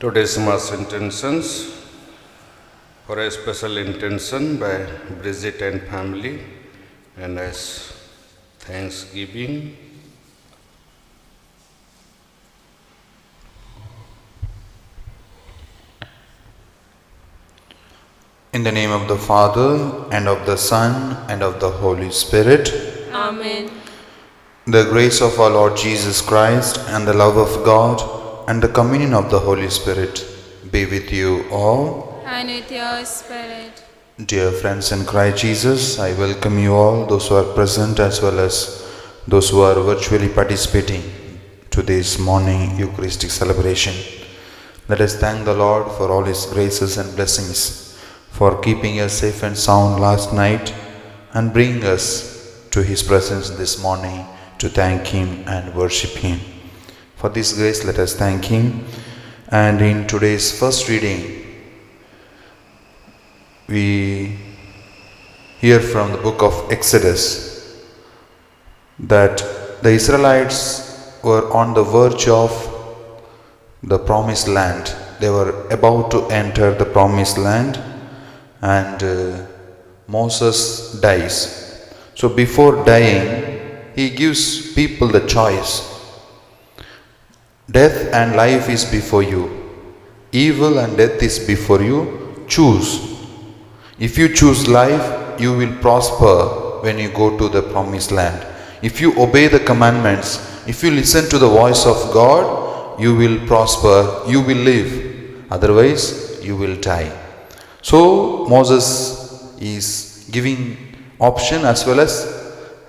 Today's Mass intentions for a special intention by Bridget and family, and as Thanksgiving. In the name of the Father, and of the Son, and of the Holy Spirit. Amen. The grace of our Lord Jesus Christ, and the love of God, and the communion of the Holy Spirit be with you all. And with your spirit. Dear friends in Christ Jesus, I welcome you all, those who are present as well as those who are virtually participating to this morning Eucharistic celebration. Let us thank the Lord for all His graces and blessings, for keeping us safe and sound last night and bringing us to His presence this morning to thank Him and worship Him. For this grace, let us thank Him. And in today's first reading, we hear from the book of Exodus that the Israelites were on the verge of the promised land. They were about to enter the promised land, and Moses dies. So before dying, he gives people the choice. Death and life is before you. Evil and death is before you. Choose. If you choose life, you will prosper when you go to the promised land. If you obey the commandments, if you listen to the voice of God, you will prosper, you will live. Otherwise, you will die. So Moses is giving option as well as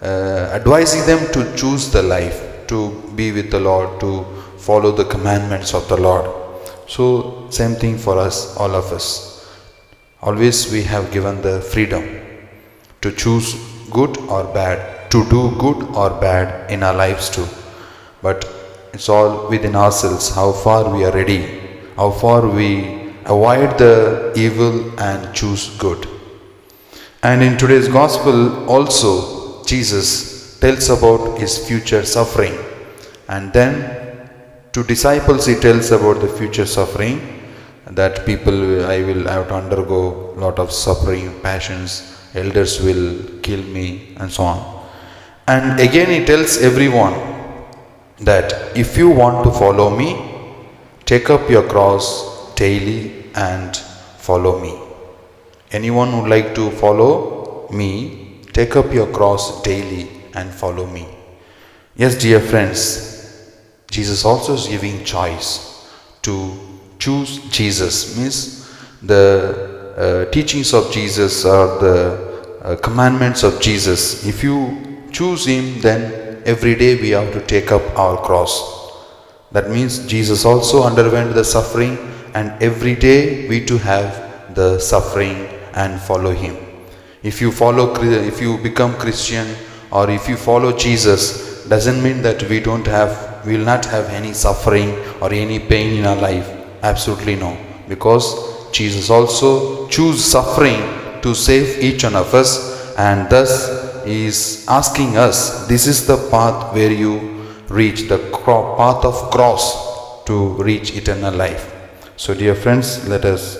advising them to choose the life, to be with the Lord, to follow the commandments of the Lord. So same thing for us, all of us. Always we have given the freedom to choose good or bad, to do good or bad in our lives too. But it's all within ourselves, how far we are ready, how far we avoid the evil and choose good. And in today's gospel also, Jesus tells about his future suffering. And then to disciples he tells about the future suffering, that I will have to undergo a lot of suffering, passions, elders will kill me, and so on. And again he tells everyone that if you want to follow me, take up your cross daily and follow me. Anyone who would like to follow me, take up your cross daily and follow me. Yes, dear friends, Jesus also is giving choice to choose Jesus. Means the teachings of Jesus or the commandments of Jesus. If you choose Him, then every day we have to take up our cross. That means Jesus also underwent the suffering, and every day we too have the suffering and follow Him. If you become Christian or if you follow Jesus, doesn't mean that we will not have any suffering or any pain in our life. Absolutely no. Because Jesus also chose suffering to save each one of us, and thus He is asking us, this is the path where you reach, the path of cross to reach eternal life. So dear friends, let us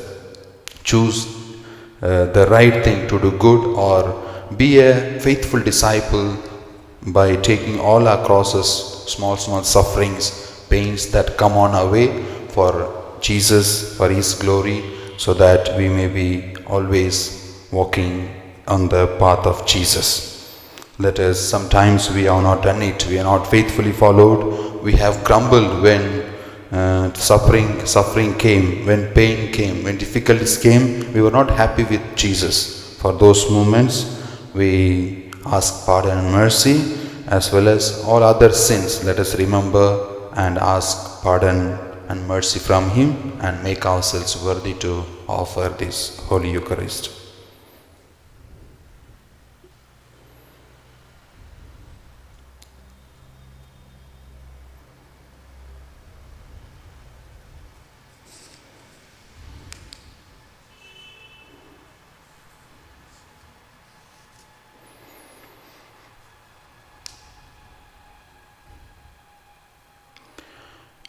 choose the right thing, to do good or be a faithful disciple by taking all our crosses, small sufferings, pains that come on our way for Jesus, for His glory, so that we may be always walking on the path of Jesus. Sometimes we have not done it, we are not faithfully followed, we have grumbled when suffering came, when pain came, when difficulties came, we were not happy with Jesus. For those moments, we ask pardon and mercy, as well as all other sins. Let us remember and ask pardon and mercy from Him and make ourselves worthy to offer this Holy Eucharist.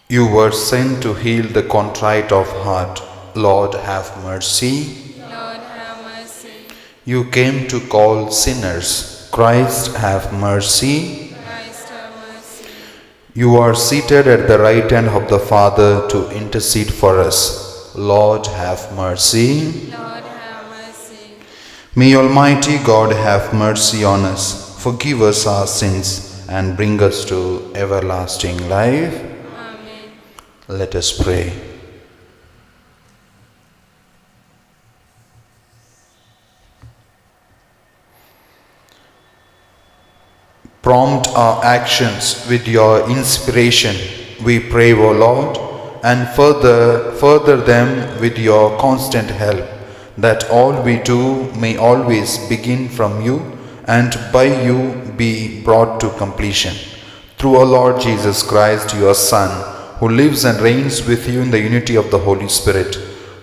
You were sent to heal the contrite of heart. Lord, have mercy. Lord, have mercy. You came to call sinners. Christ, have mercy. Christ, have mercy. You are seated at the right hand of the Father to intercede for us. Lord, have mercy. Lord, have mercy. May Almighty God have mercy on us, forgive us our sins, and bring us to everlasting life. Amen. Let us pray. Prompt our actions with your inspiration, we pray, O Lord, and further them with your constant help, that all we do may always begin from you and by you be brought to completion. Through our Lord Jesus Christ, your Son, who lives and reigns with you in the unity of the Holy Spirit,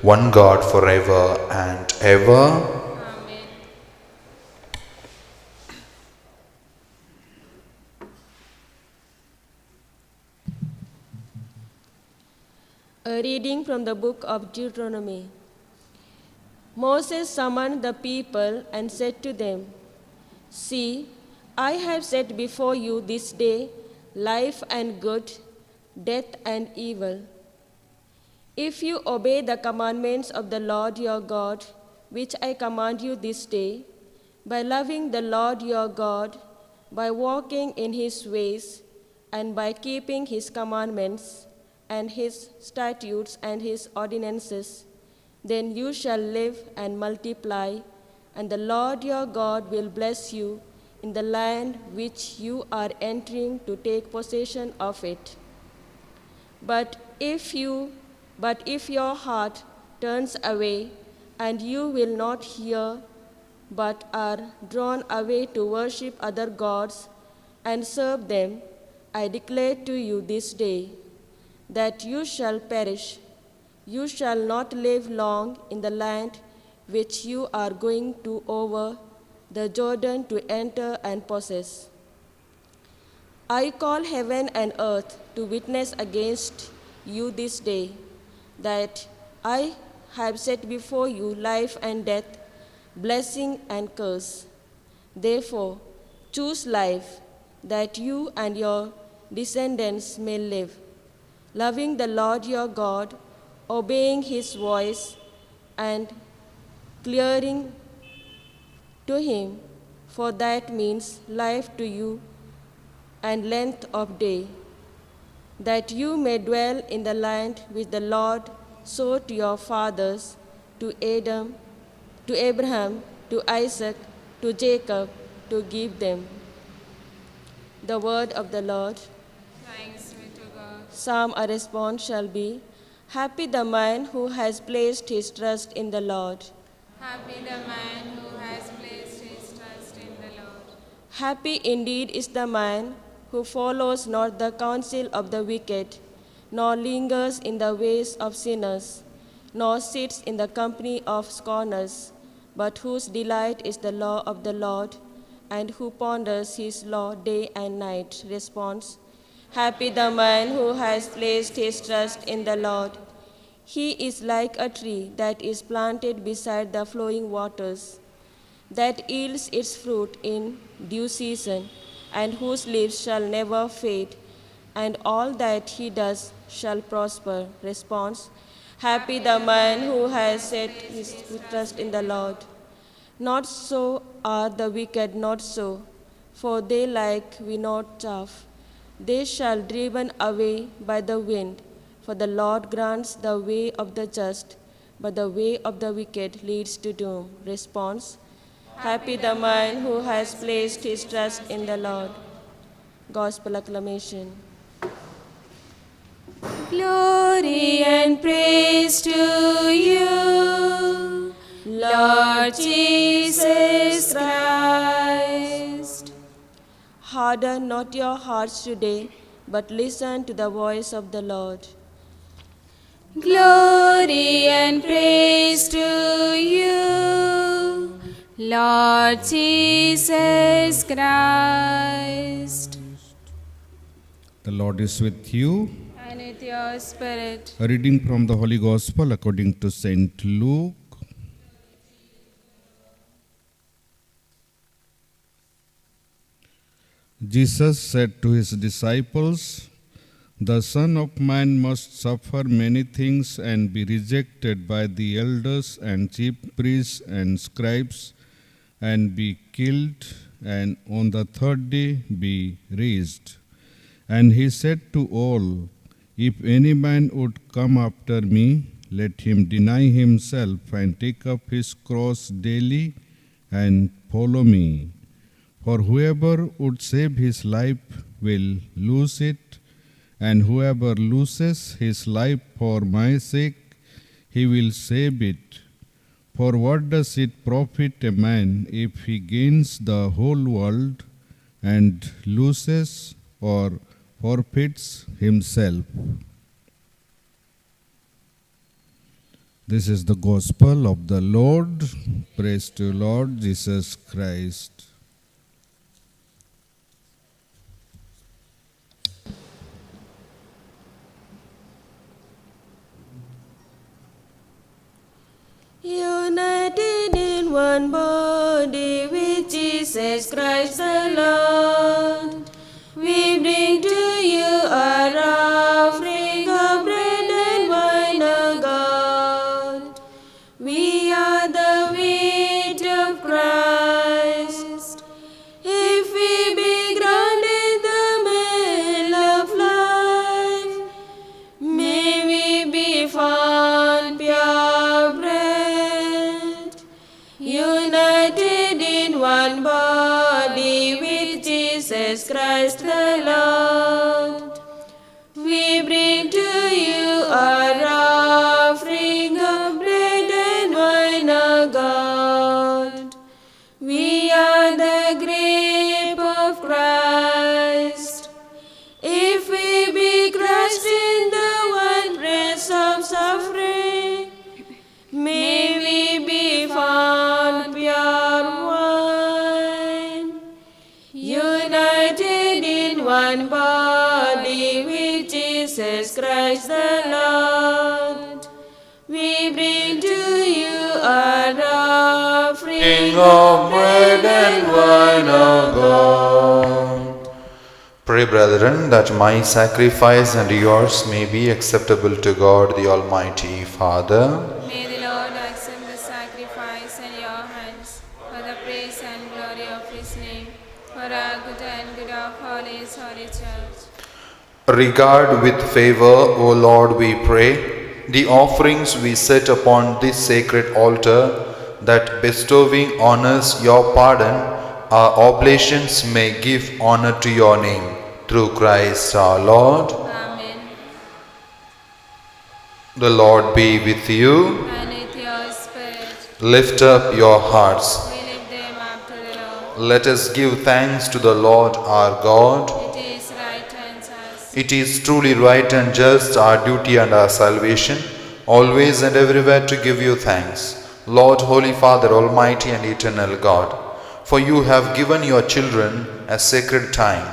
one God forever and ever. Amen. A reading from the book of Deuteronomy. Moses summoned the people and said to them, "See, I have set before you this day life and good, death and evil. If you obey the commandments of the Lord your God, which I command you this day, by loving the Lord your God, by walking in his ways, and by keeping his commandments, and his statutes and his ordinances, then you shall live and multiply, and the Lord your God will bless you in the land which you are entering to take possession of it. But if your heart turns away, and you will not hear, but are drawn away to worship other gods and serve them, I declare to you this day that you shall perish. You shall not live long in the land which you are going to over the Jordan to enter and possess. I call heaven and earth to witness against you this day, that I have set before you life and death, blessing and curse. Therefore, choose life, that you and your descendants may live, loving the Lord your God, obeying his voice, and clearing to him, for that means life to you and length of day, that you may dwell in the land which the Lord swore to your fathers, to Abraham, to Isaac, to Jacob, to give them. The word of the Lord. Thanks be to God. Psalm a response shall be, "Happy the man who has placed his trust in the Lord." Happy the man who has placed his trust in the Lord. Happy indeed is the man who follows not the counsel of the wicked, nor lingers in the ways of sinners, nor sits in the company of scorners, but whose delight is the law of the Lord, and who ponders his law day and night. Response: Happy the man who has placed his trust in the Lord. He is like a tree that is planted beside the flowing waters, that yields its fruit in due season, and whose leaves shall never fade, and all that he does shall prosper. Response: Happy the man who has set his trust in the Lord. Not so are the wicked, not so, for they like winnowed chaff. They shall driven away by the wind, for the Lord grants the way of the just, but the way of the wicked leads to doom. Response: Happy the man who has placed his trust in the Lord. Gospel acclamation. Glory and praise to you, Lord Jesus Christ. Harden not your hearts today, but listen to the voice of the Lord. Glory and praise to you, Lord Jesus Christ. The Lord is with you. And with your spirit. A reading from the Holy Gospel according to Saint Luke. Jesus said to his disciples, "The Son of Man must suffer many things and be rejected by the elders and chief priests and scribes, and be killed, and on the third day be raised." And he said to all, "If any man would come after me, let him deny himself and take up his cross daily and follow me. For whoever would save his life will lose it, and whoever loses his life for my sake, he will save it. For what does it profit a man if he gains the whole world and loses or forfeits himself?" This is the gospel of the Lord. Praise to Lord Jesus Christ. United in one body with Jesus Christ the Lord, we bring to you our offering of bread and wine, O God. We are the wheat of Christ. If we be grounded the mill of life, may we be found pure bread, united in one body with Jesus Christ the Lord. We bring to you our offering of bread and wine, O God. We are the grape of Christ. If we be crushed in the winepress of suffering, may we be found pure wine, united in one body with Jesus Christ the Lord. We bring to you our offering of bread and wine, O God. Pray, brethren, that my sacrifice and yours may be acceptable to God, the Almighty Father. May the Lord accept the sacrifice in your hands for the praise and glory of his name, for our good and good of all his holy church. Regard with favor, O Lord, we pray, the offerings we set upon this sacred altar, that bestowing on us your pardon, our oblations may give honor to your name. Through Christ our Lord. Amen. The Lord be with you. And with your spirit, Lift up your hearts. we lift them up to the Lord. Let us give thanks to the Lord our God. It is right and just. It is truly right and just, our duty and our salvation, always and everywhere to give you thanks, Lord, Holy Father, Almighty and Eternal God. For you have given your children a sacred time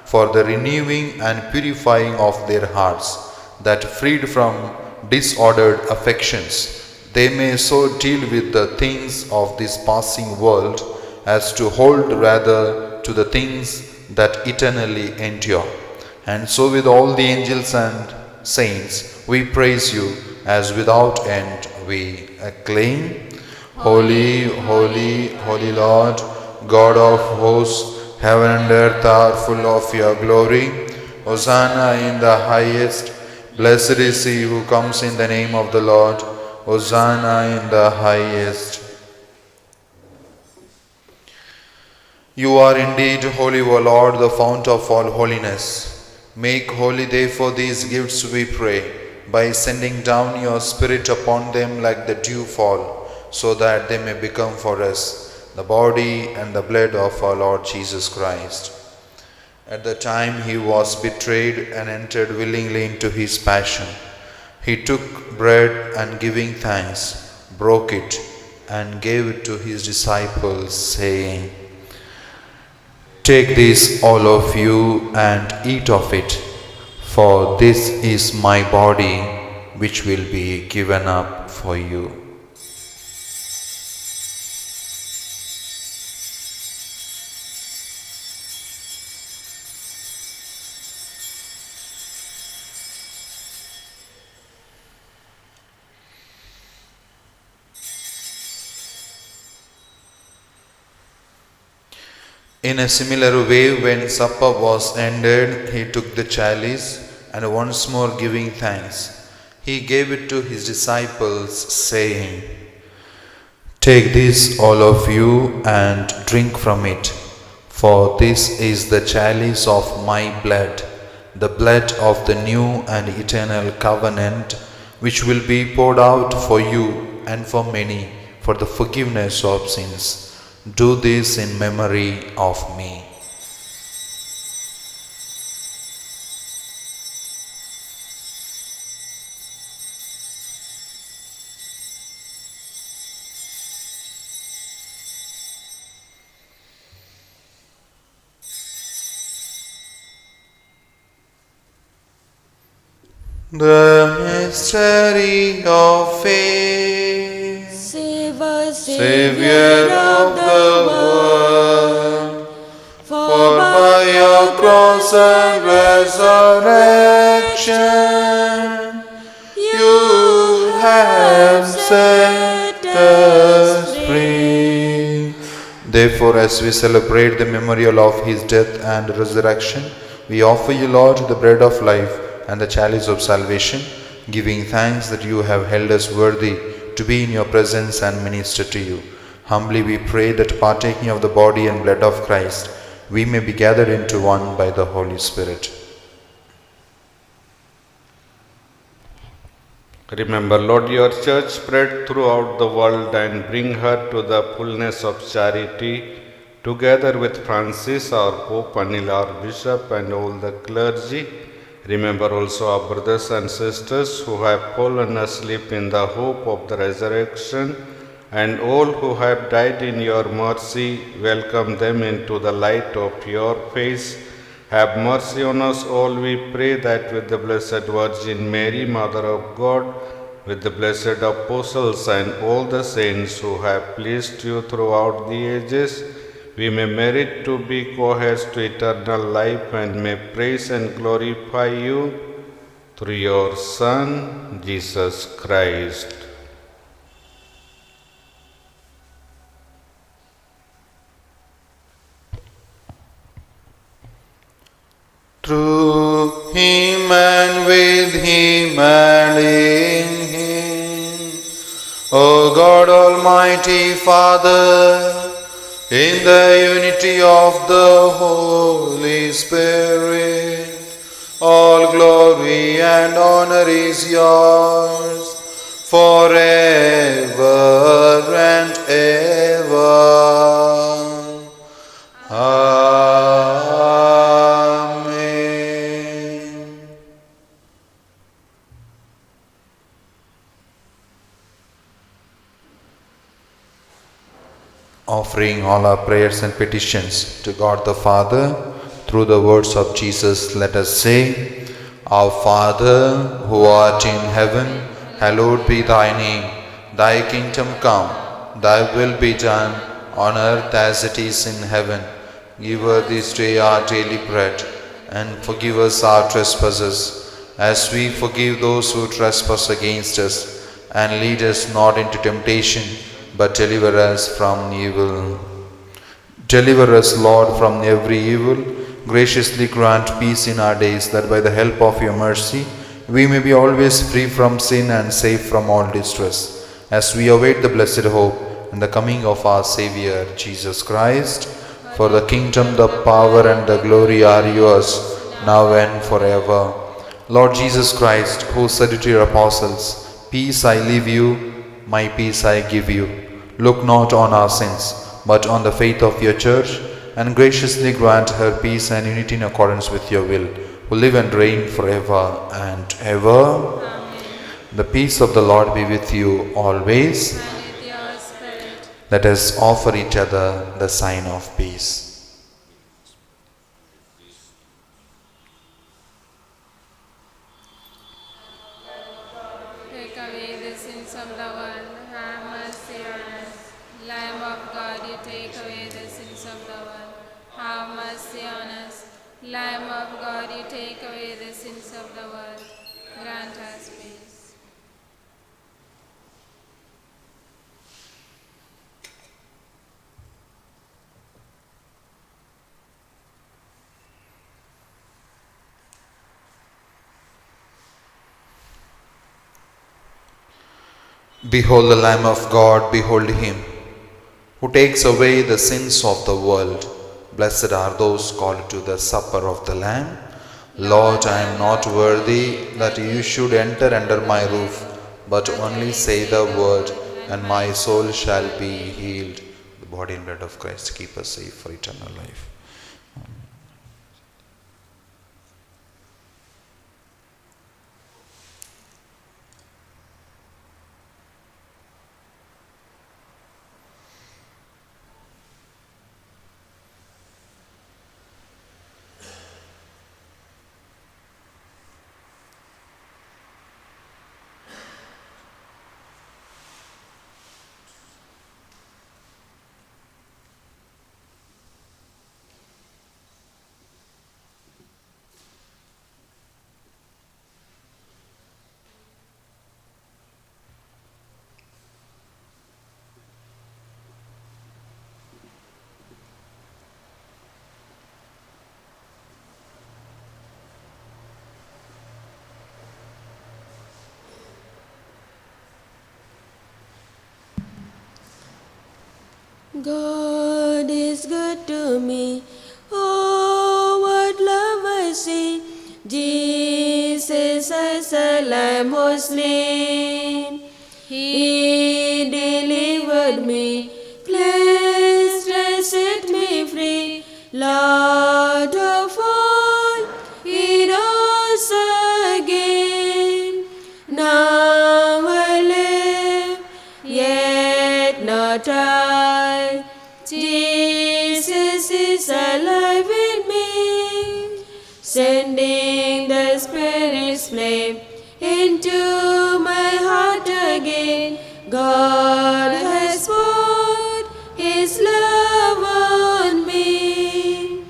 for the renewing and purifying of their hearts, that freed from disordered affections, they may so deal with the things of this passing world as to hold rather to the things that eternally endure. And so with all the angels and saints we praise you, as without end we acclaim. Holy, holy, holy Lord, God of hosts, heaven and earth are full of your glory. Hosanna in the highest. Blessed is he who comes in the name of the Lord. Hosanna in the highest. You are indeed holy, O Lord, the fount of all holiness. Make holy therefore these gifts, we pray, by sending down your Spirit upon them like the dew fall, so that they may become for us the body and the blood of our Lord Jesus Christ. At the time he was betrayed and entered willingly into his passion, he took bread and giving thanks, broke it and gave it to his disciples, saying, "Take this, all of you, and eat of it, For this is my body, which will be given up for you. In a similar way, when supper was ended, he took the chalice, and once more giving thanks, he gave it to his disciples, saying, "Take this, all of you, and drink from it, for this is the chalice of my blood, the blood of the new and eternal covenant, which will be poured out for you and for many for the forgiveness of sins. Do this in memory of me." The mystery of faith. Save us, Savior of the world, for by your cross and resurrection you have set us free. Therefore, as we celebrate the memorial of his death and resurrection, we offer you, Lord, the bread of life and the chalice of salvation, giving thanks that you have held us worthy to be in your presence and minister to you. Humbly we pray that partaking of the body and blood of Christ, we may be gathered into one by the Holy Spirit. Remember, Lord, your church spread throughout the world and bring her to the fullness of charity, together with Francis, our Pope, Anil, our Bishop, and all the clergy. Remember also our brothers and sisters who have fallen asleep in the hope of the resurrection, and all who have died in your mercy. Welcome them into the light of your face. Have mercy on us all, we pray, that with the Blessed Virgin Mary, Mother of God, with the blessed apostles and all the saints who have pleased you throughout the ages, we may merit to be co-heirs to eternal life and may praise and glorify you through your Son, Jesus Christ. Through him and with him and in him, O God Almighty Father, in the unity of the Holy Spirit, all glory and honor is yours forever and ever. Amen. Offering all our prayers and petitions to God the Father, through the words of Jesus, let us say, Our Father, who art in heaven, hallowed be thy name. Thy kingdom come, thy will be done, on earth as it is in heaven. Give us this day our daily bread, and forgive us our trespasses, as we forgive those who trespass against us. And lead us not into temptation, but deliver us from evil. Deliver us, Lord, from every evil. Graciously grant peace in our days, that by the help of your mercy, we may be always free from sin and safe from all distress, as we await the blessed hope and the coming of our Saviour, Jesus Christ. For the kingdom, the power, and the glory are yours, now and forever. Lord Jesus Christ, who said to your apostles, Peace I leave you, my peace I give you. Look not on our sins, but on the faith of your church, and graciously grant her peace and unity in accordance with your will, who live and reign forever and ever. Amen. The peace of the Lord be with you always. And with your spirit. Let us offer each other the sign of peace. of the world, have mercy on us. Lamb of God, you take away the sins of the world. Grant us peace. Behold the Lamb of God, behold him, who takes away the sins of the world. Blessed are those called to the supper of the Lamb. Lord, I am not worthy that you should enter under my roof, but only say the word, and my soul shall be healed. The body and blood of Christ keep us safe for eternal life. God is good to me. Oh, what love I see. Jesus as a lamb was slain. He delivered me, cleansed and set me free. Lord of all, He rose again. Now I live, yet not I. Jesus is alive in me, sending the Spirit's flame into my heart again. God has poured His love on me.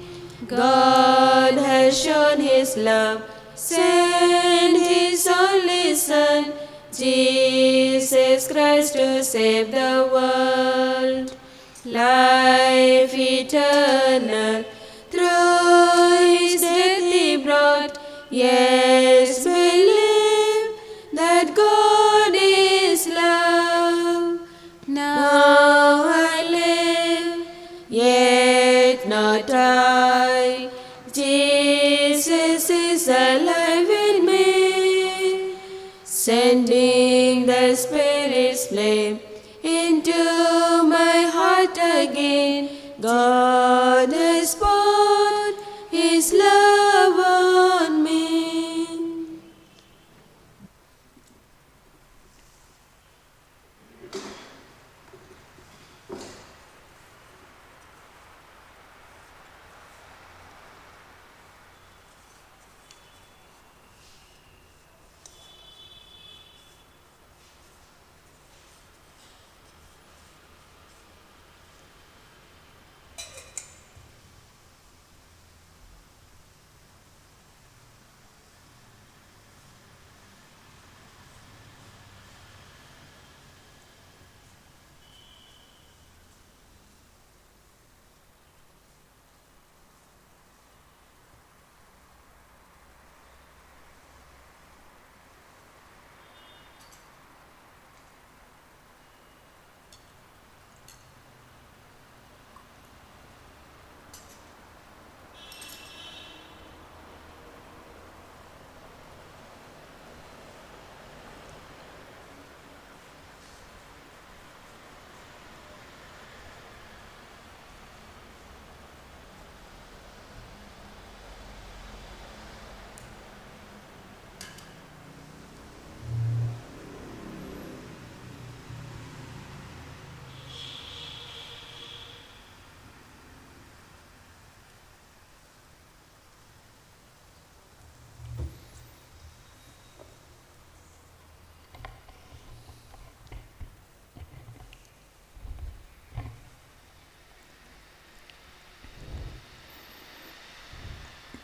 God has shown His love, sent His only Son, Jesus Christ, to save the world. Life eternal through His death He brought. Yes, believe that God is love. Now I live, yet not I. Jesus is alive in me, sending the Spirit's flame into my heart again. God has poured His love on me.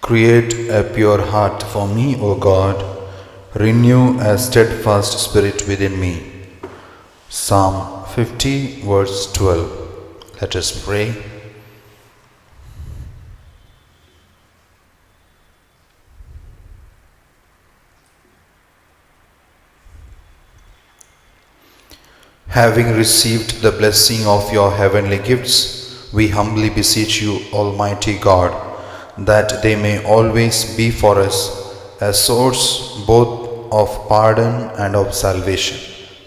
Create a pure heart for me, O God. Renew a steadfast spirit within me. Psalm 50, verse 12. Let us pray. Having received the blessing of your heavenly gifts, we humbly beseech you, Almighty God, that they may always be for us a source both of pardon and of salvation.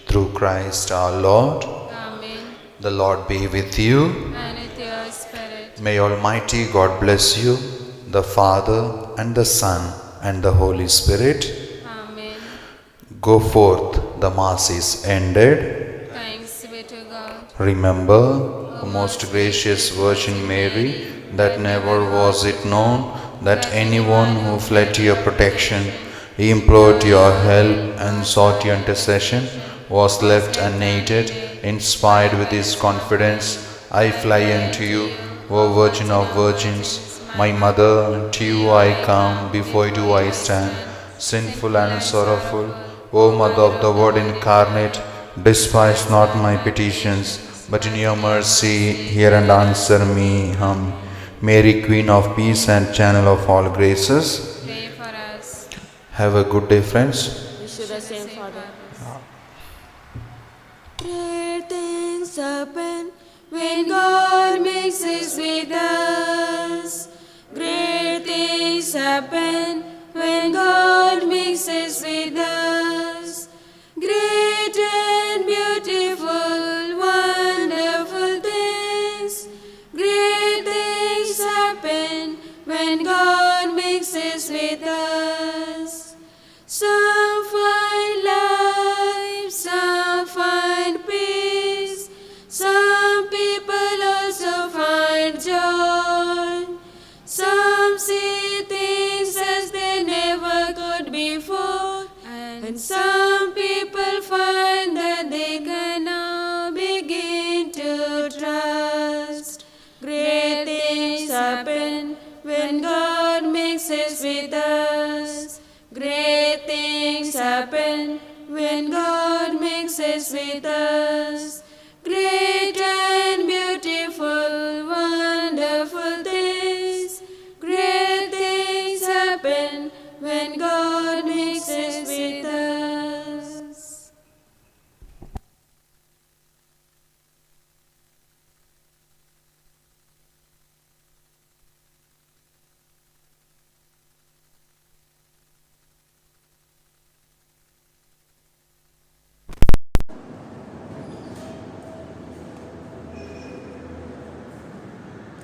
Through Christ our Lord. Amen. The Lord be with you. And with your spirit. May Almighty God bless you, the Father and the Son and the Holy Spirit. Amen. Go forth, the Mass is ended. Thanks be to God. Remember, O most gracious Virgin Mary, that never was it known that anyone who fled to your protection, implored your help and sought your intercession, was left unaided. Inspired with this confidence, I fly unto you, O Virgin of Virgins, my Mother. To you I come, before you do I stand, sinful and sorrowful. O Mother of the Word incarnate, despise not my petitions, but in your mercy hear and answer me. Mary, Queen of Peace and Channel of all graces, Pray for us. have a good day, friends. Wish you the same, Father. Great things happen when God mixes with us. Great things happen when God mixes with us. Great and beautiful, wonderful things. Great things happen when God mixes with us. Some find life, some find peace. Some people also find joy. Some see things as they never could before. And some people find that they can now begin to trust. Great things happen when God mixes with us. Great things happen when God mixes with us.